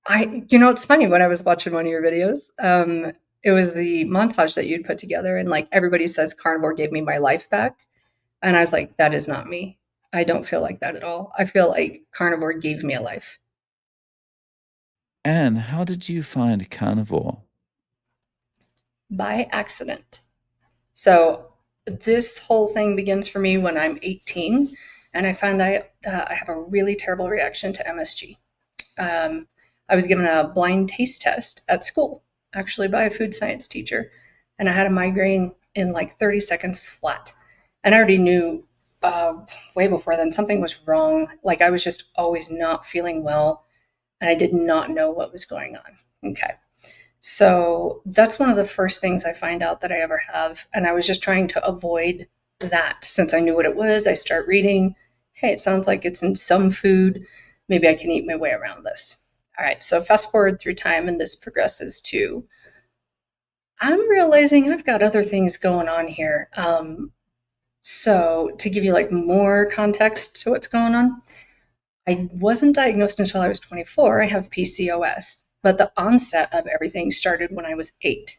It's funny when I was watching one of your videos, it was the montage that you'd put together, and like everybody says, carnivore gave me my life back. And I was like, that is not me. I don't feel like that at all. I feel like carnivore gave me a life And how did you find Carnivore? by accident. So this whole thing begins for me when I'm 18, and I found out that I have a really terrible reaction to MSG. Um, I was given a blind taste test at school, actually by a food science teacher, and I had a migraine in like 30 seconds flat. And I already knew way before then something was wrong. Like I was just always not feeling well, and I did not know what was going on. Okay. So that's one of the first things I find out that I ever have. And I was just trying to avoid that since I knew what it was. I start reading, hey, it sounds like it's in some food. Maybe I can eat my way around this. All right. So fast forward through time, and this progresses to I'm realizing I've got other things going on here. So to give you like more context to what's going on, I wasn't diagnosed until I was 24. I have PCOS, but the onset of everything started when I was 8.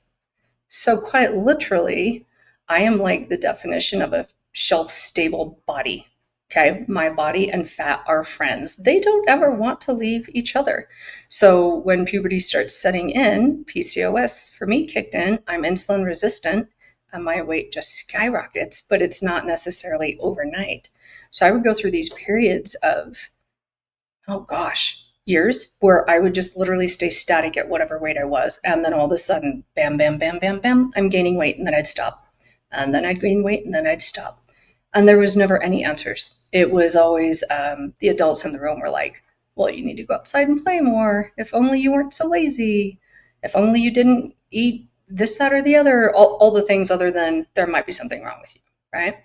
So, quite literally, I am like the definition of a shelf stable body. Okay. My body and fat are friends. They don't ever want to leave each other. So, when puberty starts setting in, PCOS for me kicked in. I'm insulin resistant and my weight just skyrockets, but it's not necessarily overnight. So, I would go through these periods of, oh gosh, years where I would just literally stay static at whatever weight I was. And then all of a sudden, bam, bam, bam, bam, bam, I'm gaining weight. And then I'd stop. And then I'd gain weight and then I'd stop. And there was never any answers. It was always the adults in the room were like, well, you need to go outside and play more. If only you weren't so lazy. If only you didn't eat this, that, or the other, all the things other than there might be something wrong with you, right?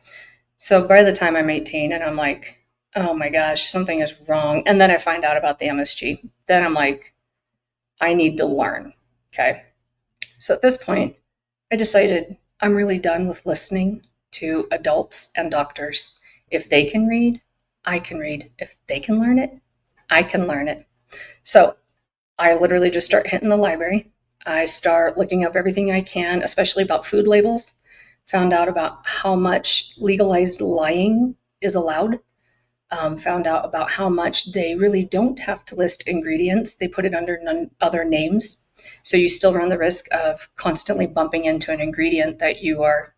So by the time I'm 18 and I'm like, oh my gosh, something is wrong. And then I find out about the MSG. Then I'm like, I need to learn. Okay. So at this point, I decided I'm really done with listening to adults and doctors. If they can read, I can read. If they can learn it, I can learn it. So I literally just start hitting the library. I start looking up everything I can, especially about food labels. Found out about how much legalized lying is allowed. Found out about how much they really don't have to list ingredients. They put it under other names. So you still run the risk of constantly bumping into an ingredient that you are,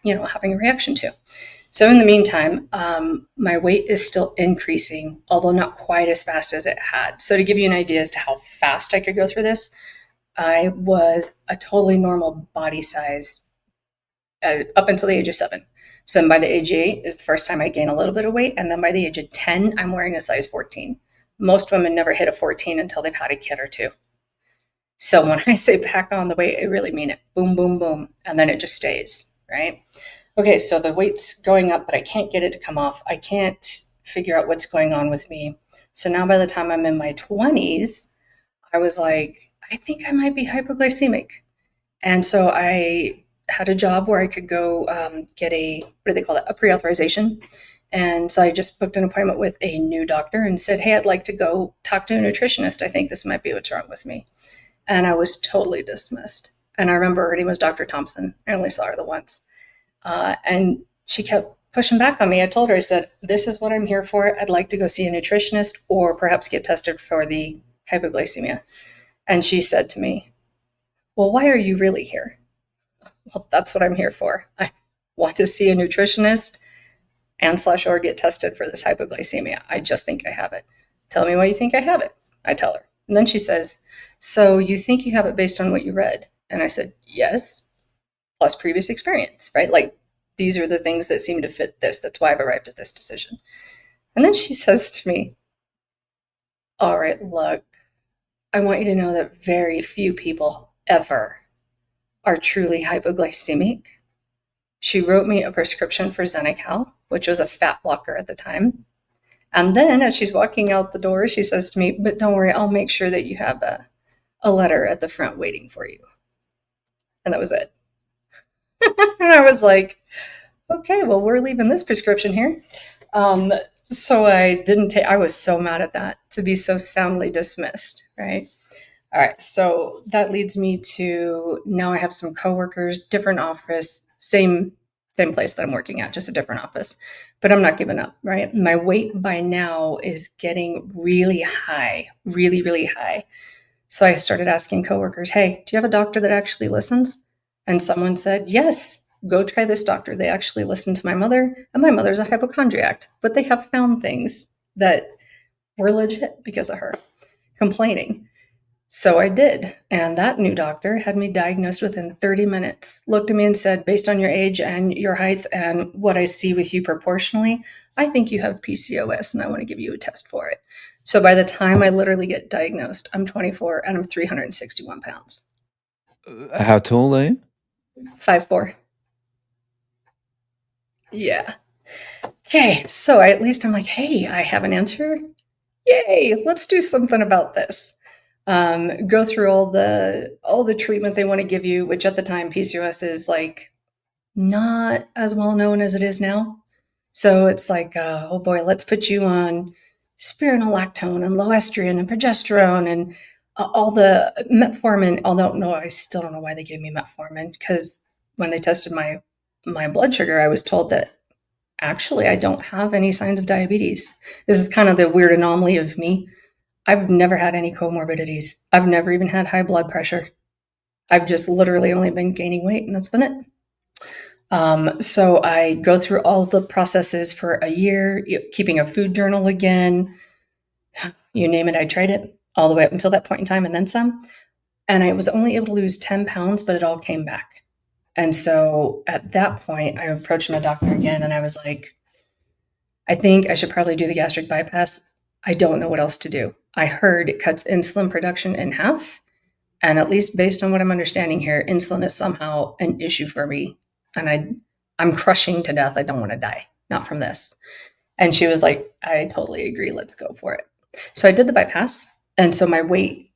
having a reaction to. So in the meantime, my weight is still increasing, although not quite as fast as it had. So to give you an idea as to how fast I could go through this, I was a totally normal body size up until the age of 7. So then by the age of 8 is the first time I gain a little bit of weight. And then by the age of 10, I'm wearing a size 14. Most women never hit a 14 until they've had a kid or two. So when I say pack on the weight, I really mean it. Boom, boom, boom. And then it just stays, right? Okay, so the weight's going up, but I can't get it to come off. I can't figure out what's going on with me. So now by the time I'm in my 20s, I was like, I think I might be hypoglycemic. And so I had a job where I could go get what do they call it, a pre-authorization. And so I just booked an appointment with a new doctor and said, hey, I'd like to go talk to a nutritionist. I think this might be what's wrong with me. And I was totally dismissed. And I remember her name was Dr. Thompson. I only saw her the once. And she kept pushing back on me. I told her, I said, this is what I'm here for. I'd like to go see a nutritionist or perhaps get tested for the hypoglycemia. And she said to me, well, why are you really here? Well, that's what I'm here for. I want to see a nutritionist and slash or get tested for this hypoglycemia. I just think I have it. Tell me why you think I have it. I tell her. And then she says, so you think you have it based on what you read? And I said, yes, plus previous experience, right? Like these are the things that seem to fit this. That's why I've arrived at this decision. And then she says to me, all right, look, I want you to know that very few people ever are truly hypoglycemic. She wrote me a prescription for Xenical, which was a fat blocker at the time. And then as she's walking out the door, she says to me, but don't worry, I'll make sure that you have a letter at the front waiting for you. And that was it. And I was like, okay, well, we're leaving this prescription here. So I didn't take, I was so mad at that to be so soundly dismissed, right? All right, so that leads me to now I have some coworkers, different office, same place that I'm working at, just a different office. But I'm not giving up, right? My weight by now is getting really high, really, really high. So I started asking coworkers, "Hey, do you have a doctor that actually listens?" And someone said, "Yes, go try this doctor. They actually listen to my mother, and my mother's a hypochondriac, but they have found things that were legit because of her complaining." So I did. And that new doctor had me diagnosed within 30 minutes, looked at me and said, "Based on your age and your height and what I see with you proportionally, I think you have PCOS and I want to give you a test for it." So by the time I literally get diagnosed, I'm 24 and I'm 361 pounds. How tall are you? 5'4". Yeah. Okay. So at least I'm like, hey, I have an answer. Yay, let's do something about this. Go through all the treatment they want to give you, which at the time PCOS is like not as well known as it is now. So it's like, oh boy, let's put you on spironolactone and loestrine and progesterone and all the metformin. Although no, I still don't know why they gave me metformin because when they tested my blood sugar, I was told that actually I don't have any signs of diabetes. This is kind of the weird anomaly of me. I've never had any comorbidities. I've never even had high blood pressure. I've just literally only been gaining weight, and that's been it. So I go through all the processes for a year, keeping a food journal again. You name it, I tried it all the way up until that point in time, and then some. And I was only able to lose 10 pounds, but it all came back. And so at that point, I approached my doctor again, and I was like, I think I should probably do the gastric bypass. I don't know what else to do. I heard it cuts insulin production in half. And at least based on what I'm understanding here, insulin is somehow an issue for me. And I'm crushing to death. I don't want to die. Not from this. And she was like, I totally agree. Let's go for it. So I did the bypass. And so my weight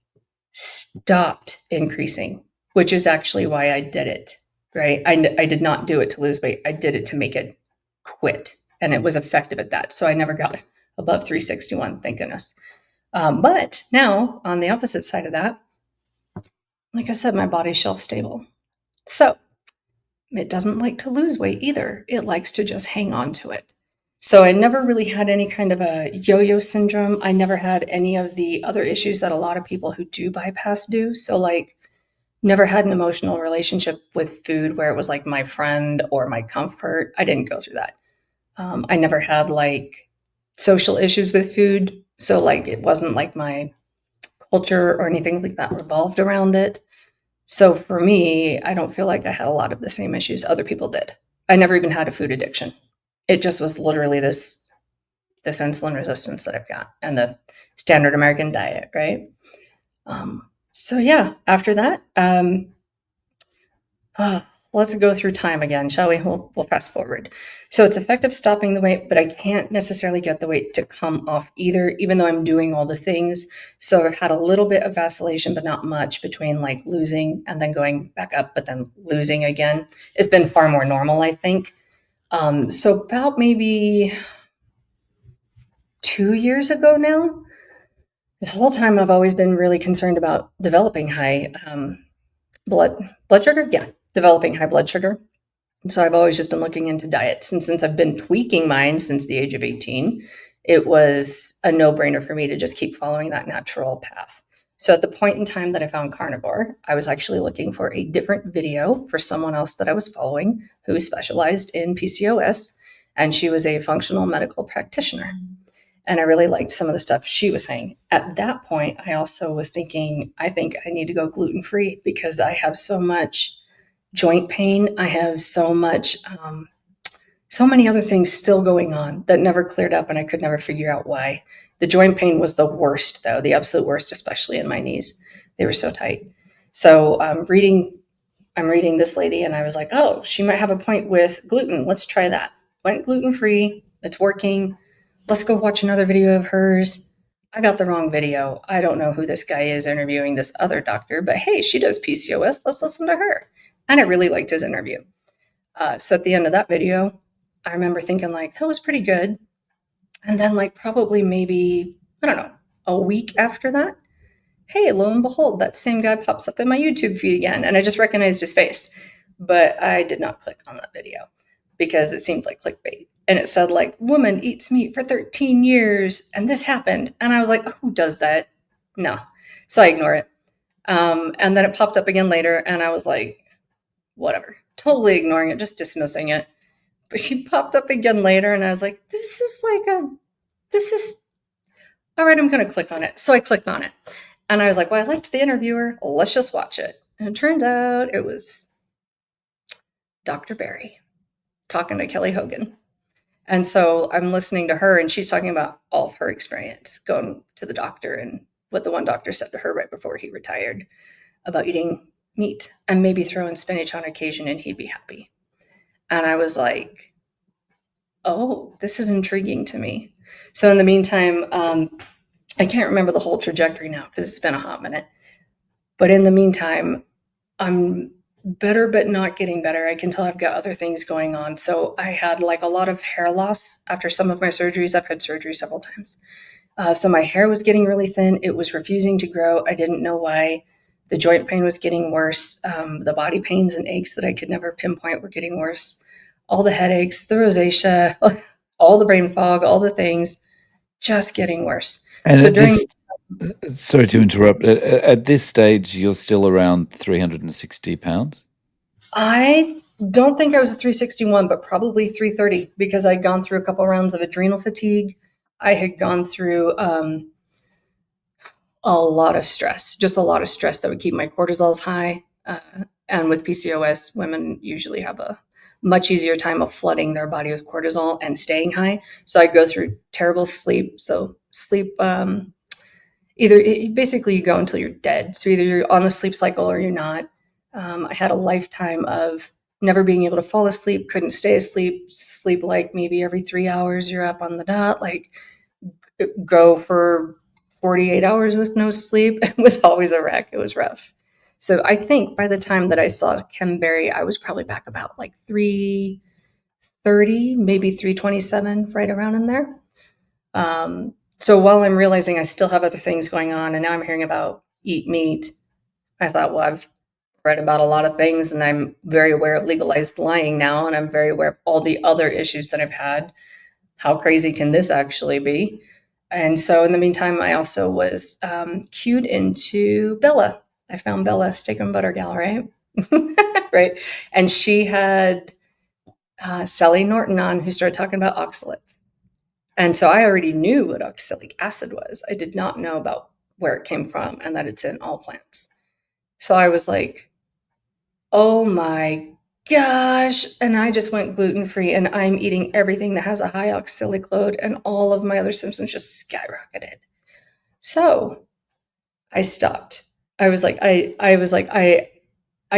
stopped increasing, which is actually why I did it. Right. I did not do it to lose weight. I did it to make it quit. And it was effective at that. So I never got above 361, thank goodness. But now on the opposite side of that, like I said, my body's shelf stable. So it doesn't like to lose weight either. It likes to just hang on to it. So I never really had any kind of a yo-yo syndrome. I never had any of the other issues that a lot of people who do bypass do. So like never had an emotional relationship with food where it was like my friend or my comfort. I didn't go through that. I never had like social issues with food. So like it wasn't like my culture or anything like that revolved around it. So for me, I don't feel like I had a lot of the same issues other people did. I never even had a food addiction. It just was literally this insulin resistance that I've got and the standard American diet, right? So yeah, after that, uh, let's go through time again, shall we? We'll fast forward. So it's effective stopping the weight, but I can't necessarily get the weight to come off either, even though I'm doing all the things. So I've had a little bit of vacillation, but not much between like losing and then going back up, but then losing again. It's been far more normal, I think. So about maybe 2 years ago now, this whole time I've always been really concerned about developing high blood sugar. Yeah, developing high blood sugar. So I've always just been looking into diets. And since I've been tweaking mine since the age of 18, it was a no brainer for me to just keep following that natural path. So at the point in time that I found Carnivore, I was actually looking for a different video for someone else that I was following who specialized in PCOS. And she was a functional medical practitioner. And I really liked some of the stuff she was saying. At that point, I also was thinking, I think I need to go gluten free because I have so much joint pain. I have so many other things still going on that never cleared up, and I could never figure out why. The joint pain was the worst, though, the absolute worst, especially in my knees. They were so tight. So I'm reading this lady, and I was like, oh, she might have a point with gluten. Let's try that. Went gluten free. It's working. Let's go watch another video of hers. I got the wrong video. I don't know who this guy is interviewing this other doctor, but hey, she does PCOS. Let's listen to her. And I really liked his interview. So at the end of that video, I remember thinking like, that was pretty good. And then, like, probably maybe, I don't know, a week after that, hey, lo and behold, that same guy pops up in my YouTube feed again. And I just recognized his face. But I did not click on that video because it seemed like clickbait. And it said, like, woman eats meat for 13 years and this happened. And I was like, oh, who does that? No. So I ignore it. And then it popped up again later. And I was like, whatever. Totally ignoring it, just dismissing it. But she popped up again later. And I was like, this is, all right, I'm going to click on it. So I clicked on it. And I was like, well, I liked the interviewer. Let's just watch it. And it turns out it was Dr. Barry talking to Kelly Hogan. And so I'm listening to her, and she's talking about all of her experience going to the doctor and what the one doctor said to her right before he retired about eating meat and maybe throwing spinach on occasion and he'd be happy. And I was like, oh, this is intriguing to me. So in the meantime, I can't remember the whole trajectory now because it's been a hot minute. But in the meantime, I'm better, but not getting better. I can tell I've got other things going on. So I had like a lot of hair loss after some of my surgeries. I've had surgery several times. So my hair was getting really thin. It was refusing to grow. I didn't know why. The joint pain was getting worse. The body pains and aches that I could never pinpoint were getting worse. All the headaches, the rosacea, all the brain fog, all the things just getting worse. And So at during, this, sorry to interrupt, at this stage, you're still around 360 pounds? I don't think I was a 361, but probably 330 because I'd gone through a couple rounds of adrenal fatigue. I had gone through a lot of stress, just a lot of stress that would keep my cortisols high. And with PCOS, women usually have a much easier time of flooding their body with cortisol and staying high. So I go through terrible sleep. So sleep, either basically you go until you're dead. So either you're on the sleep cycle or you're not. I had a lifetime of never being able to fall asleep, couldn't stay asleep, sleep like maybe every 3 hours you're up on the dot, like go for 48 hours with no sleep. It was always a wreck. It was rough. So I think by the time that I saw Kim Berry, I was probably back about like 330, maybe 327, right around in there. So while I'm realizing I still have other things going on, and now I'm hearing about eat meat, I thought, well, I've read about a lot of things, and I'm very aware of legalized lying now, and I'm very aware of all the other issues that I've had. How crazy can this actually be? And so in the meantime, I also was cued into Bella. I found Bella, steak and butter gal, right? Right. And she had Sally Norton on, who started talking about oxalates. And so I already knew what oxalic acid was. I did not know about where it came from and that it's in all plants. So I was like, oh my gosh. And I just went gluten free and I'm eating everything that has a high oxalic load, and all of my other symptoms just skyrocketed. So I stopped. I was like, I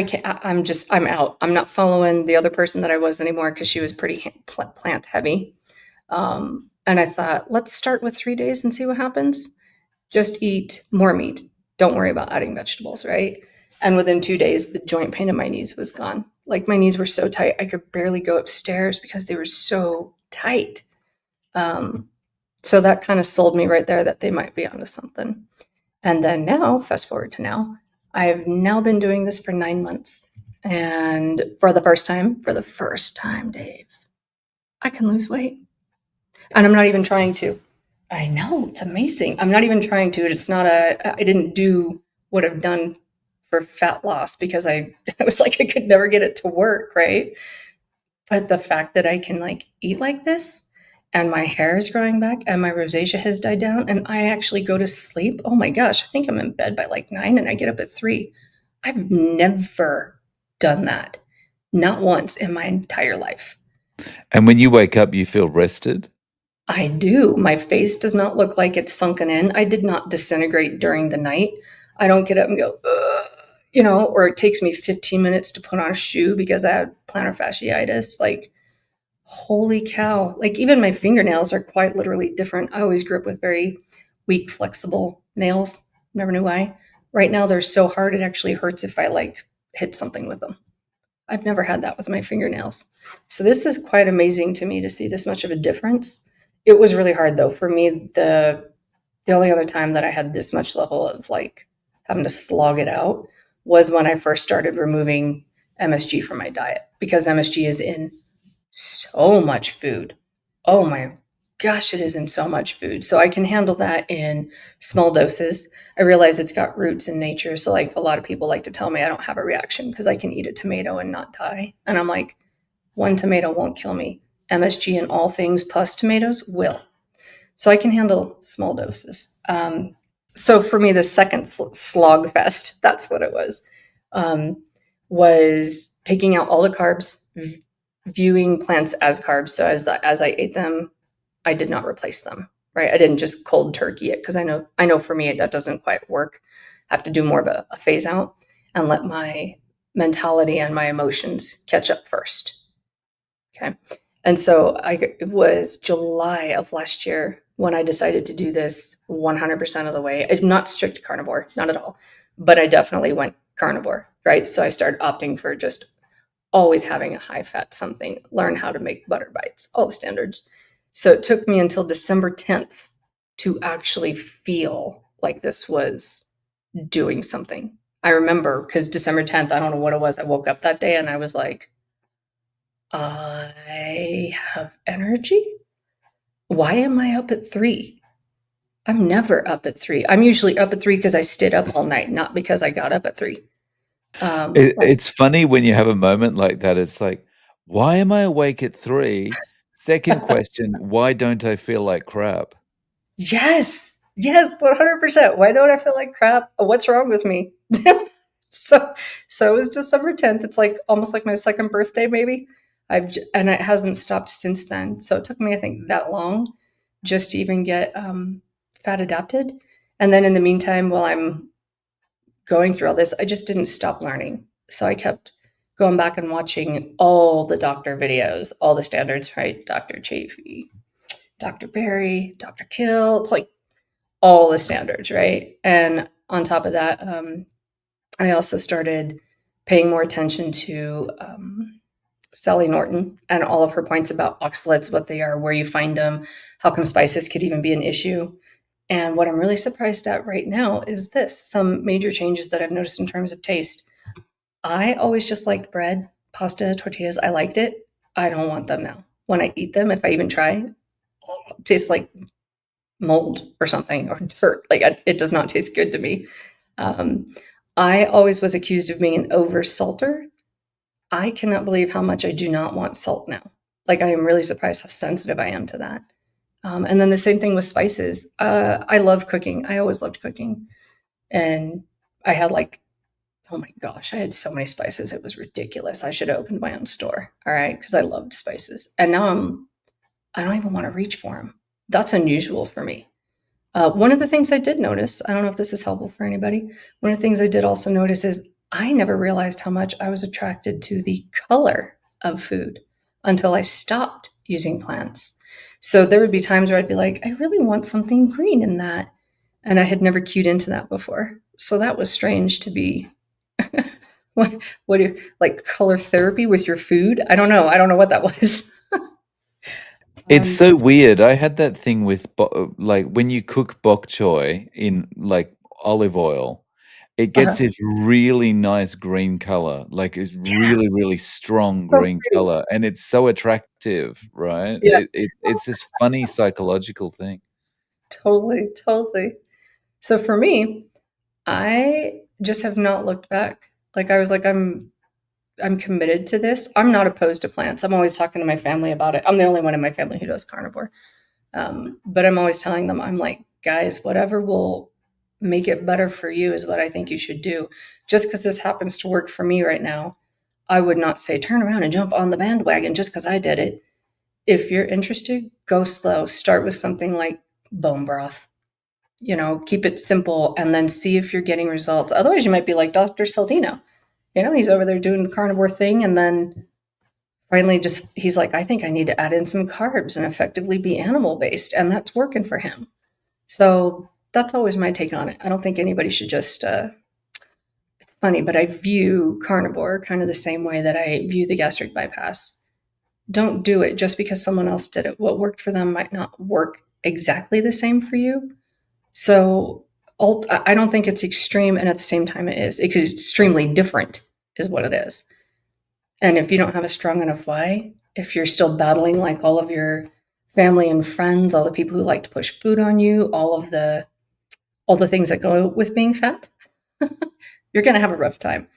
can't, I'm out. I'm not following the other person that I was anymore because she was pretty plant heavy. And I thought, let's start with 3 days and see what happens. Just eat more meat. Don't worry about adding vegetables, right? And within 2 days, the joint pain in my knees was gone. Like my knees were so tight, I could barely go upstairs because they were so tight. Um, so that kind of sold me right there that they might be onto something. And then now, fast forward to now, I've now been doing this for 9 months. And for the first time, Dave, I can lose weight. And I'm not even trying to. I know, it's amazing. I'm not even trying to. It's not I didn't do what I've done for fat loss because I was like, I could never get it to work, right? But the fact that I can like eat like this and my hair is growing back and my rosacea has died down and I actually go to sleep. Oh my gosh, I think I'm in bed by like 9 and I get up at 3. I've never done that. Not once in my entire life. And when you wake up, you feel rested? I do. My face does not look like it's sunken in. I did not disintegrate during the night. I don't get up and go, ugh, or it takes me 15 minutes to put on a shoe because I have plantar fasciitis. Like, holy cow. Like, even my fingernails are quite literally different. I always grew up with very weak, flexible nails. Never knew why. Right now, they're so hard, it actually hurts if I like hit something with them. I've never had that with my fingernails. So this is quite amazing to me to see this much of a difference It was really hard though. For me, the only other time that I had this much level of like having to slog it out was when I first started removing MSG from my diet because MSG is in so much food. Oh my gosh, it is in so much food. So I can handle that in small doses. I realize it's got roots in nature. So, like, a lot of people like to tell me I don't have a reaction because I can eat a tomato and not die. And I'm like, one tomato won't kill me. MSG in all things plus tomatoes will. So I can handle small doses. So for me, the second slog fest, that's what it um, was taking out all the carbs, viewing plants as carbs. So as I ate them, I did not replace them. Right, I didn't just cold turkey it because I know for me that doesn't quite work. I have to do more of a phase out and let my mentality and my emotions catch up first. Okay. And so it was July of last year when I decided to do this 100% of the way. I'm not strict carnivore, not at all, but I definitely went carnivore, right? So I started opting for just always having a high fat something, learn how to make butter bites, all the standards. So it took me until December 10th to actually feel like this was doing something. I remember because December 10th, I don't know what it was. I woke up that day and I was like, I have energy? Why am I up at 3? I'm never up at 3. I'm usually up at 3 because I stayed up all night, not because I got up at 3. But It's funny when you have a moment like that. It's like, why am I awake at 3? Second question, why don't I feel like crap? yes, yes, 100%. Why don't I feel like crap? What's wrong with me? so, so it was December 10th. It's like almost like my second birthday, maybe. And it hasn't stopped since then. So it took me, I think, that long just to even get fat adapted. And then in the meantime, while I'm going through all this, I just didn't stop learning. So I kept going back and watching all the doctor videos, all the standards, right? Dr. Chafee, Dr. Barry, Dr. Kill. It's like all the standards, right? And on top of that, I also started paying more attention to Sally Norton and all of her points about oxalates, what they are, where you find them, how come spices could even be an issue. And what I'm really surprised at right now is this some major changes that I've noticed in terms of taste. I always just liked bread, pasta, tortillas. I liked it. I don't want them now. When I eat them, if I even try, it tastes like mold or something or dirt. Like it does not taste good to me. Um, I always was accused of being an over salter. I cannot believe how much I do not want salt now. Like I am really surprised how sensitive I am to that. And then the same thing with spices. I love cooking. I always loved cooking, and I had like, oh my gosh, I had so many spices. It was ridiculous. I should have opened my own store. All right, because I loved spices, and now I don't even want to reach for them. That's unusual for me. One of the things I did notice, I don't know if this is helpful for anybody. One of the things I did also notice is I never realized how much I was attracted to the color of food until I stopped using plants. So there would be times where I'd be like, I really want something green in that. And I had never cued into that before. So that was strange to be what, what do you like color therapy with your food? I don't know. I don't know what that was. It's um, so weird. I had that thing with like when you cook bok choy in like olive oil, it gets uh, this really nice green color, like it's yeah, really, really strong so green pretty. color, and it's so attractive, right? Yeah, It's this funny psychological thing. totally, totally. So for me, I just have not looked back. Like I was like, I'm committed to this. I'm not opposed to plants. I'm always talking to my family about it. I'm the only one in my family who does carnivore. But I'm always telling them, I'm like, guys, whatever will make it better for you is what I think you should do. Just because this happens to work for me right now, I would not say turn around and jump on the bandwagon just because I did it. If you're interested, go slow. Start with something like bone broth. Keep it simple and then see if you're getting results. Otherwise, you might be like Dr. Saldino. He's over there doing the carnivore thing. And then finally, he's like, I think I need to add in some carbs and effectively be animal based. And that's working for him. So that's always my take on it. I don't think anybody should just, it's funny, but I view carnivore kind of the same way that I view the gastric bypass. don't do it just because someone else did it. What worked for them might not work exactly the same for you. So I don't think it's extreme, and at the same time, it is. It's extremely different, is what it is. And if you don't have a strong enough why, if you're still battling like all of your family and friends, all the people who like to push food on you, all the things that go with being fat, you're going to have a rough time.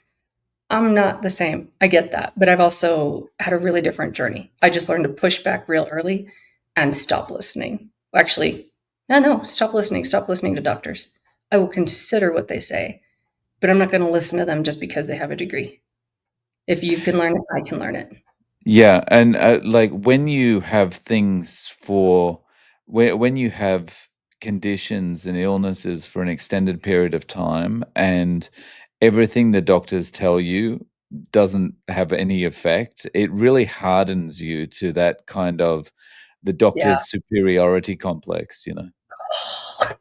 I'm not the same. I get that. But I've also had a really different journey. I just learned to push back real early and stop listening. Actually, no, stop listening. Stop listening to doctors. I will consider what they say, but I'm not going to listen to them just because they have a degree. If you can learn it, I can learn it. Yeah, and, like, when you have things for when you have conditions and illnesses for an extended period of time, and everything the doctors tell you doesn't have any effect, it really hardens you to that kind of the Yeah. doctor's superiority complex, you know?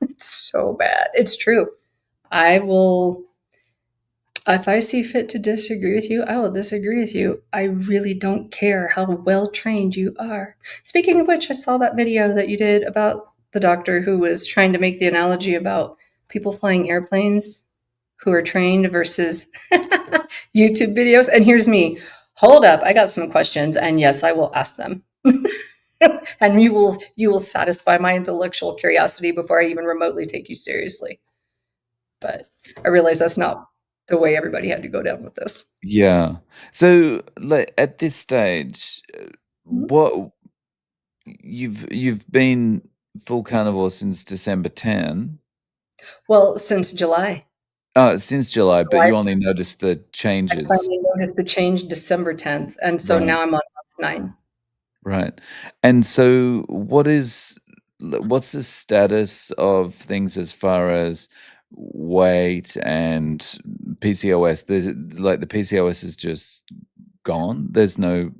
It's so bad. It's true. I will If I see fit to disagree with you, I will disagree with you. I really don't care how well trained you are. Speaking of which, I saw that video that you did about the doctor who was trying to make the analogy about people flying airplanes who are trained versus YouTube videos. And here's me. Hold up, I got some questions, and yes, I will ask them. And you will satisfy my intellectual curiosity before I even remotely take you seriously. But I realize that's not the way everybody had to go down with this. Yeah. So, like, at this stage, Mhm. what you've been full carnivore since December 10. Well, since July. Since July, but July, you only noticed the I changes. finally noticed the change December 10th, and so Right, now I'm on month 9. right. And so what's the status of things as far as weight and PCOS? The PCOS is just gone? There's no.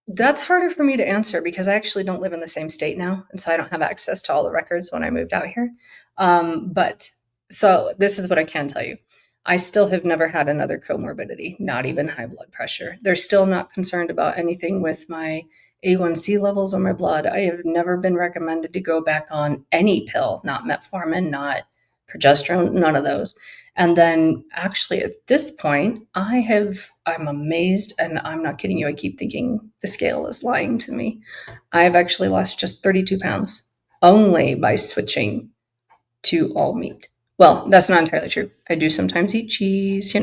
That's harder for me to answer because I actually don't live in the same state now, and so I don't have access to all the records when I moved out here. But so this is what I can tell you. I still have never had another comorbidity, not even high blood pressure. They're still not concerned about anything with my A1C levels or my blood. I have never been recommended to go back on any pill, not metformin, not progesterone, none of those. And then actually at this point, I'm amazed, and I'm not kidding you. I keep thinking the scale is lying to me. I've actually lost just 32 pounds only by switching to all meat. Well, that's not entirely true. I do sometimes eat cheese.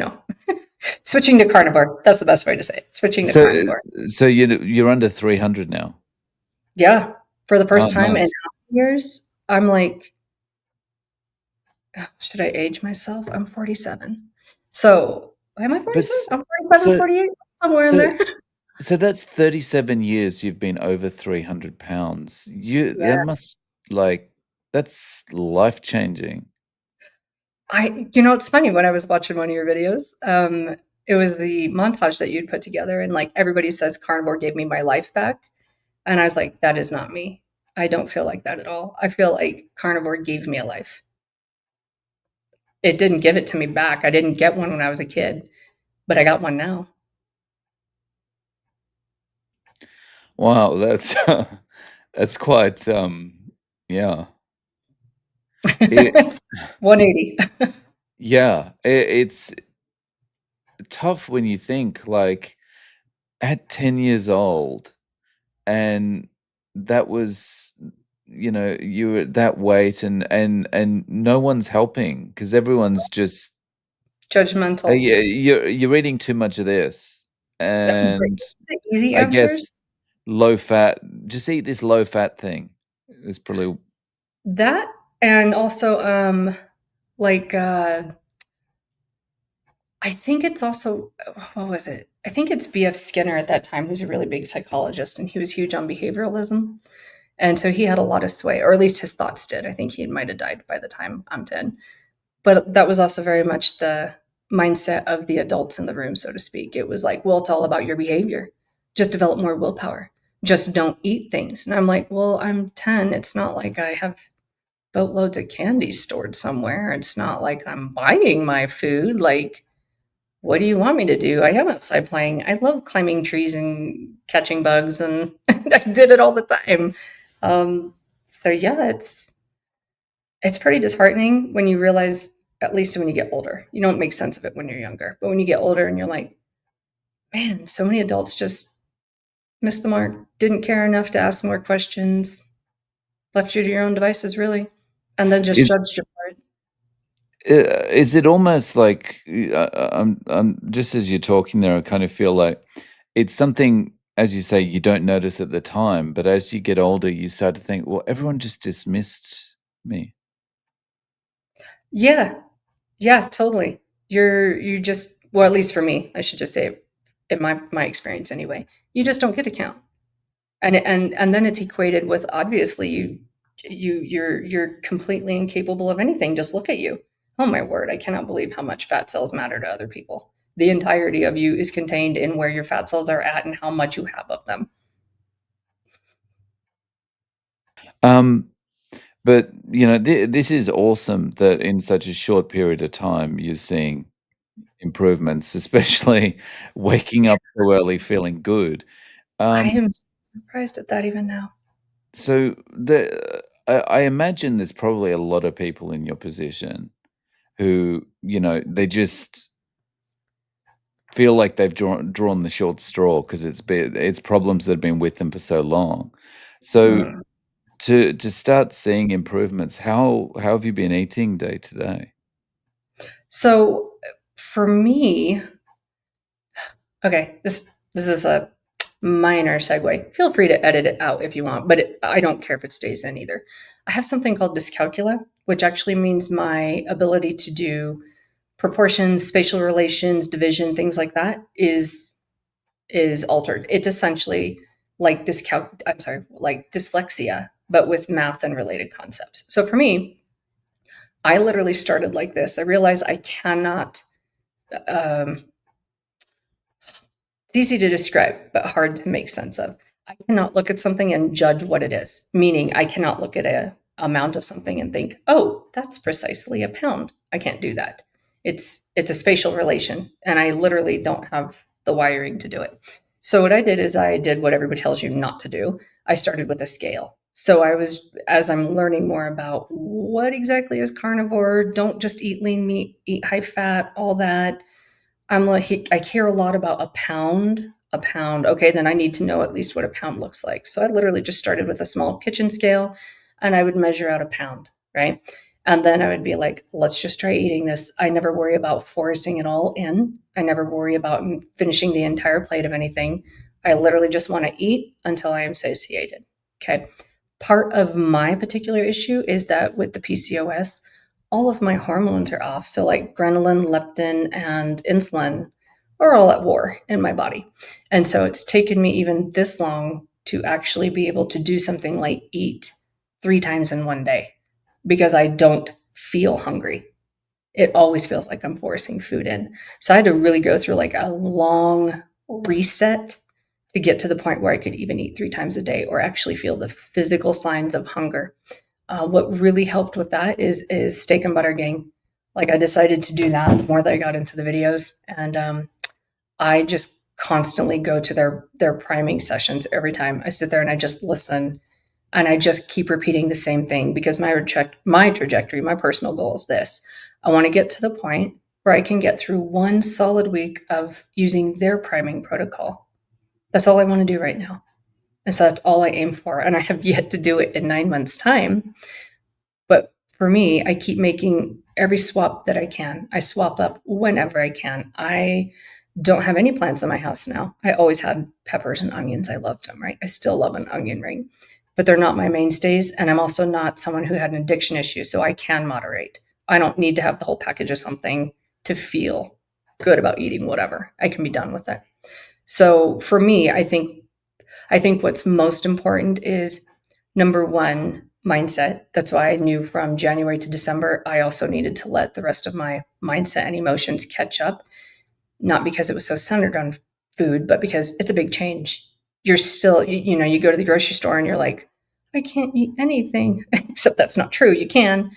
Switching to carnivore. That's the best way to say it. Switching to So carnivore. so you're under 300 now? Yeah. For the Oh, first time in nice. how many years, I'm like, should I age myself? I'm 47. So, am I But 47? I'm 47, so 48, somewhere in so there. So that's 37 years you've been over 300 pounds. That Yeah. must, like, that's life changing. It's funny when I was watching one of your videos, it was the montage that you'd put together, and like everybody says, carnivore gave me my life back. And I was like, that is not me. I don't feel like that at all. I feel like carnivore gave me a life. It didn't give it to me back. I didn't get one when I was a kid, but I got one now. Wow, that's that's quite, yeah. It It's 180. yeah, it's tough when you think, like, at 10 years old, and that was, you were at that weight, and no one's helping because everyone's just, Judgmental. yeah, you're eating too much of this, and The easy I guess answers, low fat, just eat this low fat thing. It's probably. that and also like I think it's also what was it? I think it's BF Skinner at that time, who's a really big psychologist, and he was huge on behavioralism. And so he had a lot of sway, or at least his thoughts did. I think he might have died by the time I'm 10. But that was also very much the mindset of the adults in the room, so to speak. It was like, well, it's all about your behavior. Just develop more willpower. Just don't eat things. And I'm like, well, I'm 10. It's not like I have boatloads of candy stored somewhere. It's not like I'm buying my food. Like, what do you want me to do? I am outside playing. I love climbing trees and catching bugs, and I did it all the time. Um, so yeah, it's pretty disheartening when you realize, at least when you get older. You don't make sense of it when you're younger, but when you get older and you're like, man, so many adults just missed the mark, didn't care enough to ask more questions, left you to your own devices, really, and then just Is judged you for it. is it almost like I'm just as you're talking there, I kind of feel like it's something, as you say, you don't notice at the time, but as you get older, you start to think, well, everyone just dismissed me. Yeah, yeah, totally. You just, well, at least for me, I should just say, in my experience anyway, you just don't get to count. And then it's equated with, obviously, you're completely incapable of anything. Just look at you. Oh my word, I cannot believe how much fat cells matter to other people. The entirety of you is contained in where your fat cells are at and how much you have of them. Um, but this is awesome that in such a short period of time you're seeing improvements, especially waking up so early feeling good. I Um, am surprised at that even now. so I imagine there's probably a lot of people in your position who, they just feel like they've drawn the short straw because it's problems that have been with them for so long. So Hmm. to start seeing improvements, how have you been eating day to day? So for me, okay, this is a minor segue. Feel free to edit it out if you want, but I don't care if it stays in either. I have something called dyscalculia, which actually means my ability to do proportions, spatial relations, division, things like that is altered. It's essentially like like dyslexia, but with math and related concepts. So for me, I literally started like this. I realized I cannot. Um, It's easy to describe, but hard to make sense of. I cannot look at something and judge what it is, meaning I cannot look at a amount of something and think, oh, that's precisely a pound. I can't do that. It's a spatial relation, and I literally don't have the wiring to do it. So what I did is I did what everybody tells you not to do. I started with a scale. So I was, as I'm learning more about what exactly is carnivore, don't just eat lean meat, eat high fat, all that, I'm like, I care a lot about a pound. A pound. Okay, then I need to know at least what a pound looks like. So I literally just started with a small kitchen scale and I would measure out a pound, right? And then I would be like, let's just try eating this. I never worry about forcing it all in. I never worry about finishing the entire plate of anything. I literally just want to eat until I am satiated. Okay. Part of my particular issue is that with the PCOS, all of my hormones are off. So, like ghrelin, leptin, and insulin are all at war in my body. And so, it's taken me even this long to actually be able to do something like eat 3 times in one day because I don't feel hungry. It always feels like I'm forcing food in. So, I had to really go through like a long reset to get to the point where I could even eat 3 times a day or actually feel the physical signs of hunger. What really helped with that is steak and butter gang. Like I decided to do that the more that I got into the videos, and I just constantly go to their priming sessions every time. I sit there and I just listen, and I just keep repeating the same thing because my trajectory, my personal goal is this: I want to get to the point where I can get through one solid week of using their priming protocol. That's all I want to do right now. And so that's all I aim for. And I have yet to do it in 9 months' time. But for me, I keep making every swap that I can. I swap up whenever I can. I don't have any plants in my house now. I always had peppers and onions. I loved them, right? I still love an onion ring, but they're not my mainstays. And I'm also not someone who had an addiction issue, so I can moderate. I don't need to have the whole package of something to feel good about eating whatever. I can be done with it. So for me, I think what's most important is number one, mindset. That's why I knew from January to December, I also needed to let the rest of my mindset and emotions catch up, not because it was so centered on food, but because it's a big change. You're still, you go to the grocery store and you're like, I can't eat anything, except that's not true. You can,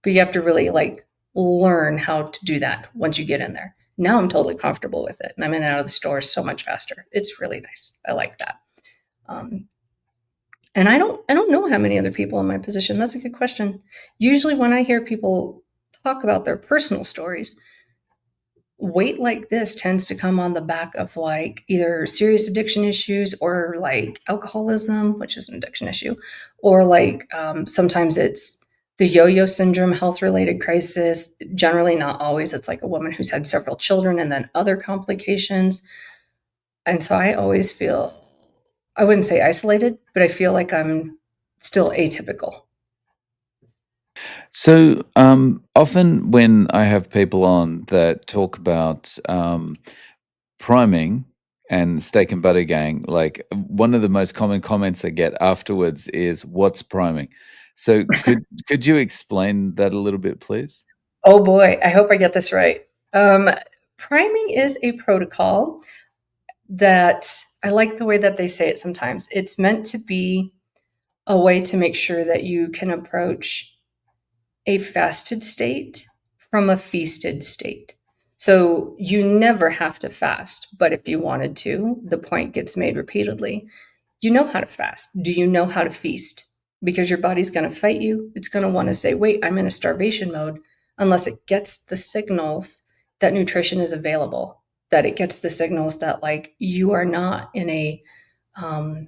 but you have to really like learn how to do that once you get in there. Now I'm totally comfortable with it, and I'm in and out of the store so much faster. It's really nice. I like that. Um, and I don't know how many other people in my position. That's a good question. Usually, when I hear people talk about their personal stories, weight like this tends to come on the back of like either serious addiction issues or like alcoholism, which is an addiction issue, or like sometimes it's the yo-yo syndrome, health-related crisis. Generally, not always. It's like a woman who's had several children and then other complications. And so I always feel, I wouldn't say isolated, but I feel like I'm still atypical. So, often when I have people on that talk about priming and steak and butter gang, like one of the most common comments I get afterwards is, "What's priming?" So, could you explain that a little bit, please? Oh boy, I hope I get this right. Um, Priming is a protocol that I like the way that they say it sometimes. It's meant to be a way to make sure that you can approach a fasted state from a feasted state. So you never have to fast, but if you wanted to, the point gets made repeatedly. You know how to fast. Do you know how to feast? Because your body's going to fight you. It's going to want to say, wait, I'm in a starvation mode, unless it gets the signals that nutrition is available, that it gets the signals that, like, you are not in a um,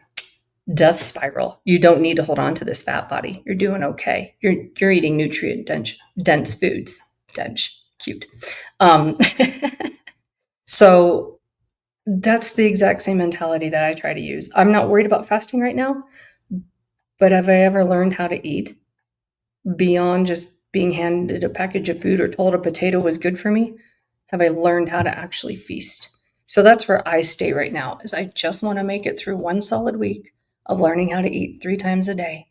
death spiral. You don't need to hold on to this fat body. You're doing okay. You're eating nutrient dense foods. Dense, cute. Um, so that's the exact same mentality that I try to use. I'm not worried about fasting right now, but have I ever learned how to eat beyond just being handed a package of food or told a potato was good for me? Have I learned how to actually feast? So that's where I stay right now, is I just want to make it through one solid week of learning how to eat 3 times a day.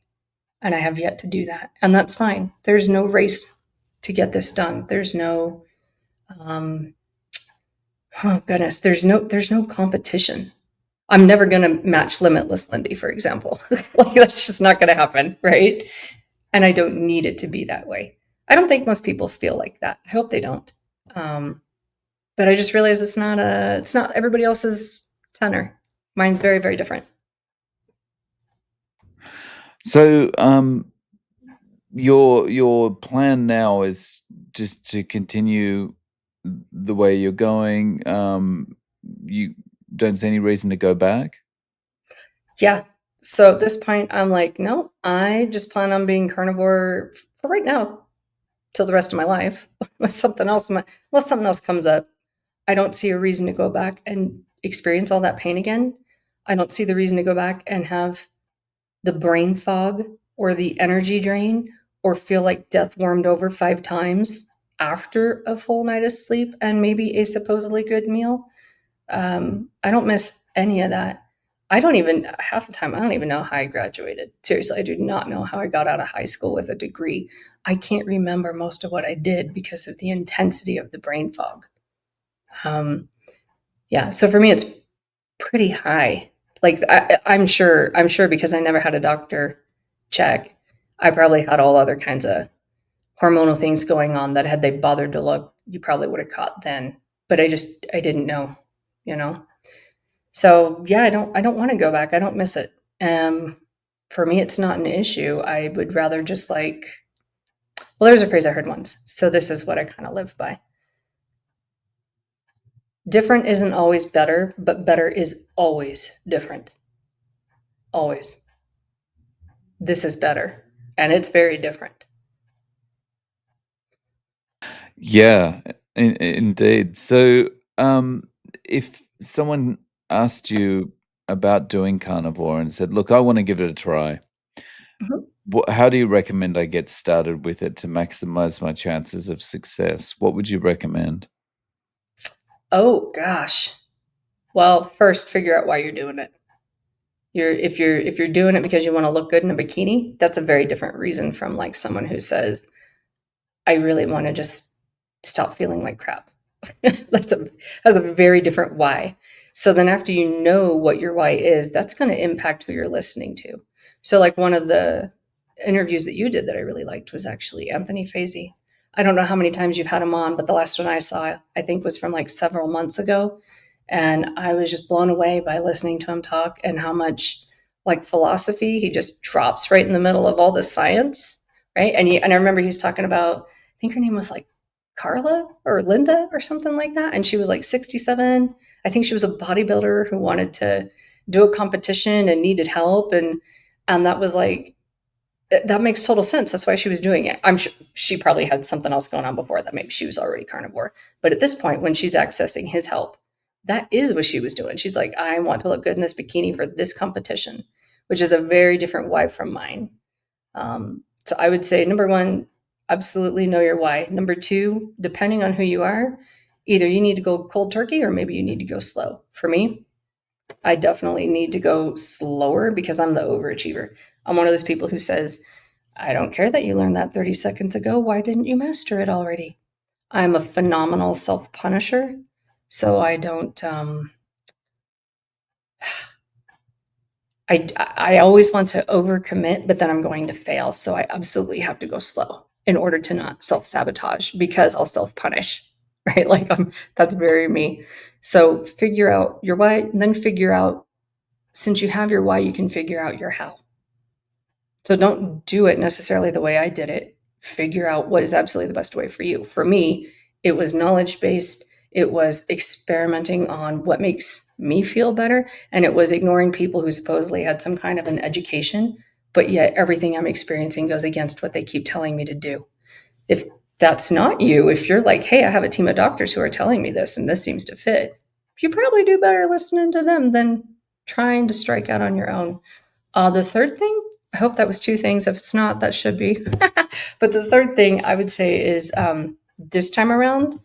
And I have yet to do that. And that's fine. There's no race to get this done. There's no um, oh goodness, there's no competition. I'm never going to match Limitless Lindy, for example. Like, that's just not going to happen, right? And I don't need it to be that way. I don't think most people feel like that. I hope they don't. Um, but I just realized it's not everybody else's tenor. Mine's very, very different. So, your plan now is just to continue the way you're going. You don't see any reason to go back. Yeah. So at this point, I'm like, no, I just plan on being carnivore for right now till the rest of my life. Unless something else comes up, I don't see a reason to go back and experience all that pain again. I don't see the reason to go back and have the brain fog or the energy drain or feel like death warmed over 5 times after a full night of sleep and maybe a supposedly good meal. I don't miss any of that. I don't even, half the time, I don't even know how I graduated. Seriously, I do not know how I got out of high school with a degree. I can't remember most of what I did because of the intensity of the brain fog. Um, yeah, so for me, it's pretty high. Like, I'm sure because I never had a doctor check. I probably had all other kinds of hormonal things going on that had they bothered to look, you probably would have caught then. But I didn't know, you know. So yeah, I don't want to go back. I don't miss it. For me, it's not an issue. I would rather just like, well, there's a phrase I heard once. So this is what I kind of live by. Different isn't always better, but better is always different. Always. This is better. And it's very different. Yeah, indeed. So, if someone asked you about doing carnivore and said, "Look, I want to give it a try," Mhm. how do you recommend I get started with it to maximize my chances of success? What would you recommend? Oh gosh. Well, first figure out why you're doing it. If you're doing it because you want to look good in a bikini, that's a very different reason from like someone who says, I really want to just stop feeling like crap. that's a that's a very different why. So then after you know what your why is, that's going to impact who you're listening to. So like one of the interviews that you did that I really liked was actually Anthony Faisy. I don't know how many times you've had him on, but the last one I saw, I think, was from like several months ago. And I was just blown away by listening to him talk and how much like philosophy he just drops right in the middle of all the science, right? And I remember he was talking about, I think her name was like Carla or Linda or something like that, and she was like 67. I think she was a bodybuilder who wanted to do a competition and needed help, and that was like that makes total sense. That's why she was doing it. I'm sure she probably had something else going on before that. Maybe she was already carnivore. But at this point, when she's accessing his help, that is what she was doing. She's like, I want to look good in this bikini for this competition, which is a very different why from mine. So I would say number one, absolutely know your why. Number two, depending on who you are, either you need to go cold turkey or maybe you need to go slow. For me, I definitely need to go slower because I'm the overachiever. I'm one of those people who says, I don't care that you learned that 30 seconds ago. Why didn't you master it already? I'm a phenomenal self punisher. So I don't, I always want to overcommit, but then I'm going to fail. So I absolutely have to go slow in order to not self sabotage because I'll self punish, right? Like that's very me. So figure out your why, and then figure out, since you have your why, you can figure out your how. So don't do it necessarily the way I did it. Figure out what is absolutely the best way for you. For me, it was knowledge based, it was experimenting on what makes me feel better, and it was ignoring people who supposedly had some kind of an education, but yet everything I'm experiencing goes against what they keep telling me to do. If that's not you, if you're like, hey, I have a team of doctors who are telling me this and this seems to fit, you probably do better listening to them than trying to strike out on your own. The third thing, I hope that was two things. If it's not, that should be. But the third thing I would say is this time around,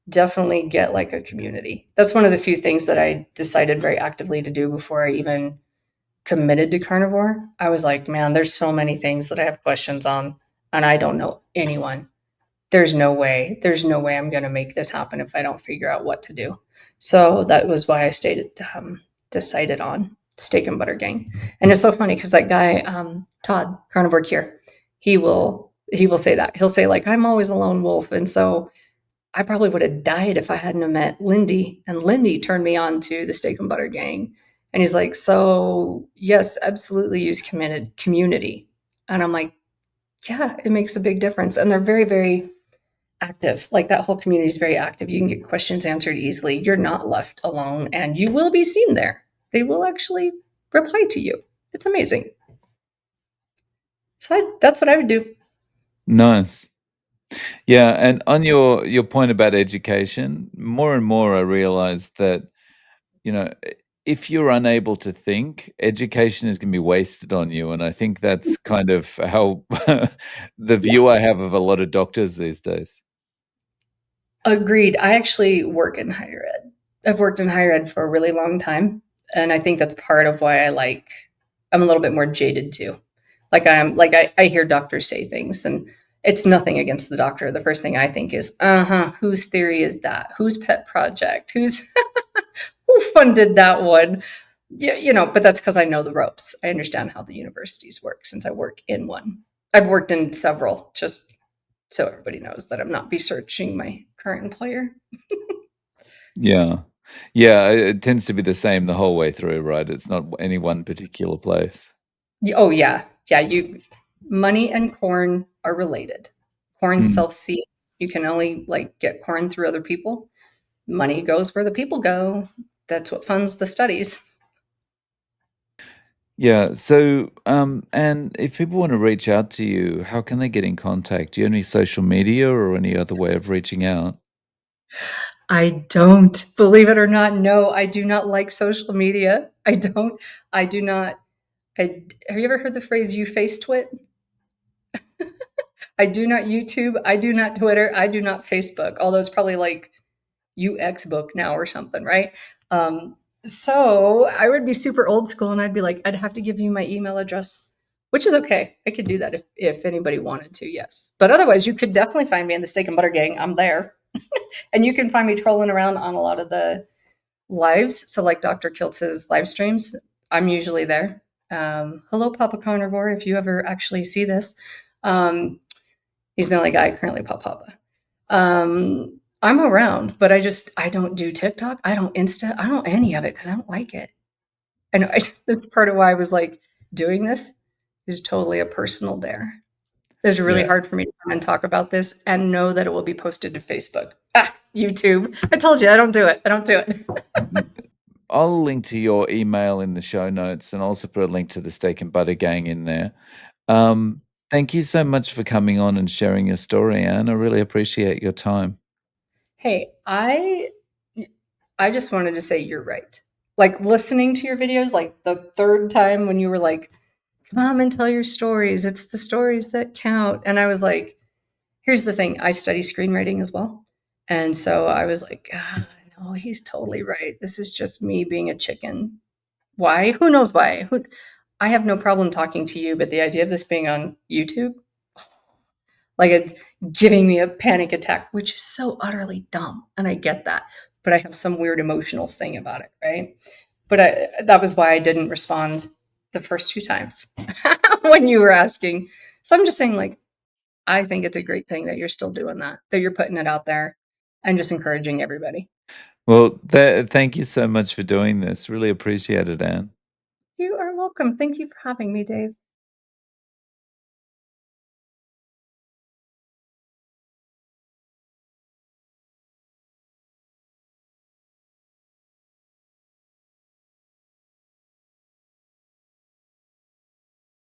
definitely get like a community. That's one of the few things that I decided very actively to do before I even committed to carnivore. I was like, man, there's so many things that I have questions on, and I don't know anyone. There's no way I'm going to make this happen if I don't figure out what to do. So that was why I decided on Steak and Butter Gang. And it's so funny because that guy, Todd, Carnivore Cure, he will say that. He'll say, like, I'm always a lone wolf. And so I probably would have died if I hadn't have met Lindy. And Lindy turned me on to the Steak and Butter Gang. And he's like, so yes, absolutely use committed community. And I'm like, yeah, it makes a big difference. And they're very, very active. Like that whole community is very active. You can get questions answered easily. You're not left alone and you will be seen there. They will actually reply to you. It's amazing. So that's what I would do. Nice. Yeah, and on your point about education, more and more I realize that, you know, if you're unable to think, education is gonna be wasted on you, and I think that's kind of how the Yeah. view I have of a lot of doctors these days. Agreed. I actually work in higher ed. I've worked in higher ed for a really long time. And I think that's part of why I'm a little bit more jaded too. I hear doctors say things and it's nothing against the doctor. The first thing I think is, whose theory is that? Whose pet project? Who funded that one? Yeah, but that's because I know the ropes. I understand how the universities work since I work in one. I've worked in several, just so everybody knows that I'm not researching my current employer. Yeah. Yeah, it tends to be the same the whole way through, right? It's not any one particular place. Oh yeah, yeah. Money and corn are related. Corn Mm. self seeds. You can only like get corn through other people. Money goes where the people go. That's what funds the studies. Yeah, so, and if people wanna reach out to you, how can they get in contact? Do you have any social media or any other way of reaching out? I don't, believe it or not. No, I do not like social media. I don't. I do not. Have you ever heard the phrase "you face twit"? I do not YouTube. I do not Twitter. I do not Facebook. Although it's probably like UX book now or something, right? So I would be super old school and I'd be like, I'd have to give you my email address, which is okay. I could do that if anybody wanted to, yes. But otherwise, you could definitely find me in the Steak and Butter Gang. I'm there. And you can find me trolling around on a lot of the lives. So, like Dr. Kiltz's live streams, I'm usually there. Hello, Papa Carnivore, if you ever actually see this. Um, He's the only guy I currently papa. I'm around, but I don't do TikTok. I don't Insta. I don't any of it because I don't like it. And that's part of why I was like doing this is totally a personal dare. It's really Yeah. hard for me to come and talk about this and know that it will be posted to Facebook. Ah, YouTube. I told you I don't do it. I don't do it. I'll link to your email in the show notes and also put a link to the Steak and Butter Gang in there. Thank you so much for coming on and sharing your story, Anne. I really appreciate your time. Hey, I just wanted to say you're right. Like listening to your videos, like the third time when you were like, come and tell your stories. It's the stories that count. And I was like, here's the thing. I study screenwriting as well. And so I was like, no, he's totally right. This is just me being a chicken. Why? Who knows why? I have no problem talking to you, but the idea of this being on YouTube, like it's giving me a panic attack, which is so utterly dumb. And I get that. But I have some weird emotional thing about it, right? But that was why I didn't respond the first two times when you were asking. So I'm just saying, like, I think it's a great thing that you're still doing that, that you're putting it out there and just encouraging everybody. Well, thank you so much for doing this. Really appreciate it, Anne. You are welcome. Thank you for having me, Dave.